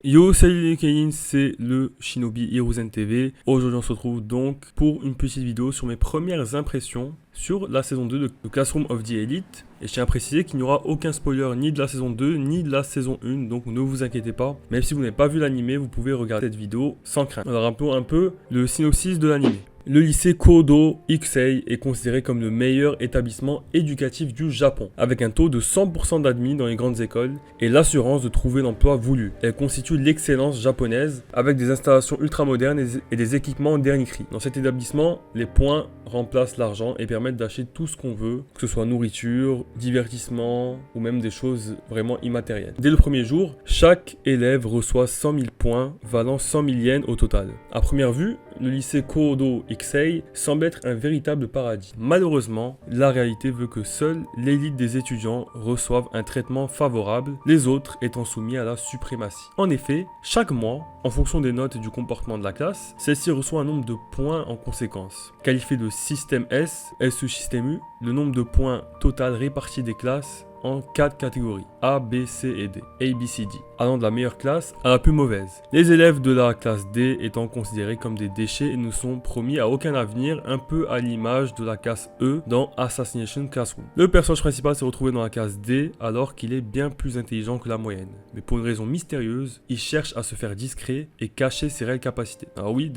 Yo, salut les Kains, c'est le Shinobi Hiruzen TV. Aujourd'hui, on se retrouve donc pour une petite vidéo sur mes premières impressions sur la saison 2 de Classroom of the Elite. Et je tiens à préciser qu'il n'y aura aucun spoiler ni de la saison 2 ni de la saison 1, donc ne vous inquiétez pas. Même si vous n'avez pas vu l'animé, vous pouvez regarder cette vidéo sans crainte. Alors rappelons un peu le synopsis de l'animé. Le lycée Kodo Ikei est considéré comme le meilleur établissement éducatif du Japon, avec un taux de 100% d'admis dans les grandes écoles et l'assurance de trouver l'emploi voulu. Elle constitue l'excellence japonaise avec des installations ultramodernes et des équipements en dernier cri. Dans cet établissement, les points remplacent l'argent et permettent d'acheter tout ce qu'on veut, que ce soit nourriture, divertissement ou même des choses vraiment immatérielles. Dès le premier jour, chaque élève reçoit 100 000 points valant 100 000 yens au total. À première vue, le lycée Kodo Ikei semble être un véritable paradis. Malheureusement, la réalité veut que seule l'élite des étudiants reçoivent un traitement favorable, les autres étant soumis à la suprématie. En effet, chaque mois, en fonction des notes et du comportement de la classe, celle-ci reçoit un nombre de points en conséquence. Qualifié de système S, SE système U, le nombre de points total répartis des classes en 4 catégories, A, B, C et D, A, B, C, D, allant de la meilleure classe à la plus mauvaise. Les élèves de la classe D étant considérés comme des déchets et ne sont promis à aucun avenir, un peu à l'image de la classe E dans Assassination Classroom. Le personnage principal s'est retrouvé dans la classe D alors qu'il est bien plus intelligent que la moyenne. Mais pour une raison mystérieuse, il cherche à se faire discret et cacher ses réelles capacités. Alors oui,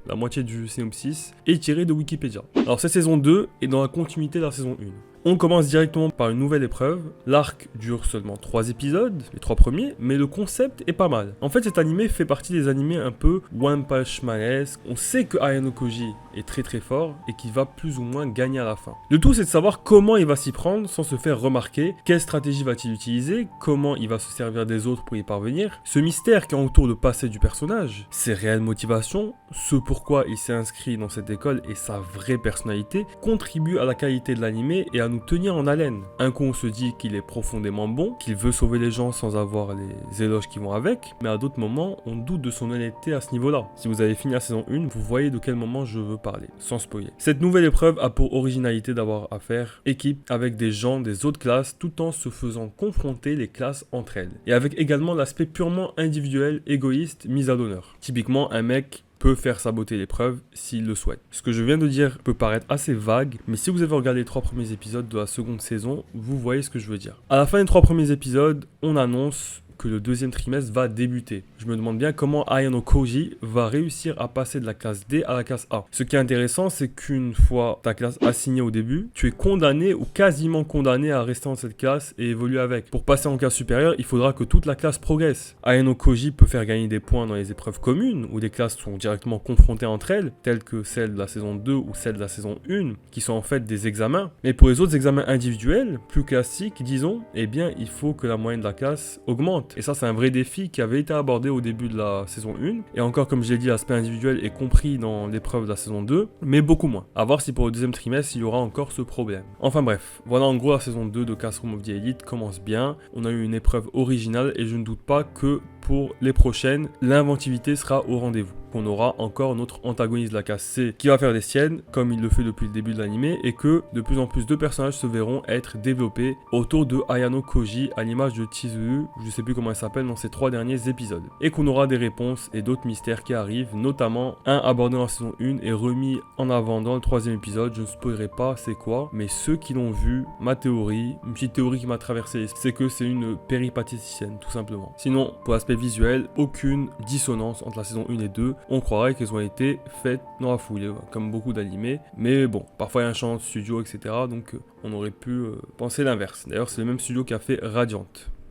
la moitié du synopsis est tiré de Wikipédia. Alors cette saison 2 est dans la continuité de la saison 1. On commence directement par une nouvelle épreuve. L'arc dure seulement 3 épisodes, les 3 premiers, mais le concept est pas mal. En fait, cet animé fait partie des animés un peu One Punch Man-esque. On sait que Ayano Koji est très fort et qu'il va plus ou moins gagner à la fin. Le tout, c'est de savoir comment il va s'y prendre sans se faire remarquer, quelle stratégie va-t-il utiliser, comment il va se servir des autres pour y parvenir. Ce mystère qui entoure le passé du personnage, ses réelles motivations, ce pourquoi il s'est inscrit dans cette école et sa vraie personnalité, contribuent à la qualité de l'animé et à nous tenir en haleine. Un coup on se dit qu'il est profondément bon, qu'il veut sauver les gens sans avoir les éloges qui vont avec, mais à d'autres moments on doute de son honnêteté à ce niveau-là. Si vous avez fini la saison 1, vous voyez de quel moment je veux parler, sans spoiler. Cette nouvelle épreuve a pour originalité d'avoir à faire équipe avec des gens des autres classes tout en se faisant confronter les classes entre elles. Et avec également l'aspect purement individuel, égoïste, mis à l'honneur. Typiquement un mec peut faire saboter l'épreuve s'il le souhaite. Ce que je viens de dire peut paraître assez vague, mais si vous avez regardé les 3 premiers épisodes de la seconde saison, vous voyez ce que je veux dire. À la fin des 3 premiers épisodes, on annonce que le deuxième trimestre va débuter. Je me demande bien comment Ayano Koji va réussir à passer de la classe D à la classe A. Ce qui est intéressant, c'est qu'une fois ta classe assignée au début, tu es condamné ou quasiment condamné à rester dans cette classe et évoluer avec. Pour passer en classe supérieure, il faudra que toute la classe progresse. Ayano Koji peut faire gagner des points dans les épreuves communes, où des classes sont directement confrontées entre elles, telles que celle de la saison 2 ou celle de la saison 1, qui sont en fait des examens. Mais pour les autres examens individuels, plus classiques, disons, eh bien, il faut que la moyenne de la classe augmente. Et ça, c'est un vrai défi qui avait été abordé au début de la saison 1. Et encore, comme je l'ai dit, l'aspect individuel est compris dans l'épreuve de la saison 2, mais beaucoup moins. A voir si pour le deuxième trimestre, il y aura encore ce problème. Enfin bref, voilà en gros la saison 2 de Classroom of the Elite commence bien. On a eu une épreuve originale et je ne doute pas que pour les prochaines, l'inventivité sera au rendez-vous. On aura encore notre antagoniste de la classe C qui va faire des siennes, comme il le fait depuis le début de l'animé, et que de plus en plus de personnages se verront être développés autour de Ayano Koji à l'image de Chizuru, je sais plus comment elle s'appelle dans ces 3 derniers épisodes. Et qu'on aura des réponses et d'autres mystères qui arrivent, notamment un abordé dans la saison 1 et remis en avant dans le 3e épisode. Je ne spoilerai pas c'est quoi, mais ceux qui l'ont vu, ma théorie, une petite théorie qui m'a traversé, c'est que c'est une péripatéticienne tout simplement. Sinon, pour l'aspect visuel, aucune dissonance entre la saison 1 et 2. On croirait qu'elles ont été faites dans la foulée, comme beaucoup d'animés. Mais bon, parfois il y a un changement de studio, etc. Donc on aurait pu penser l'inverse. D'ailleurs, c'est le même studio qui a fait Radiant,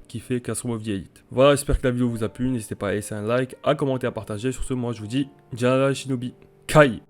qui fait Classroom of the Elite. Voilà, j'espère que la vidéo vous a plu. N'hésitez pas à laisser un like, à commenter, à partager. Sur ce, moi je vous dis, Jana Shinobi Kai.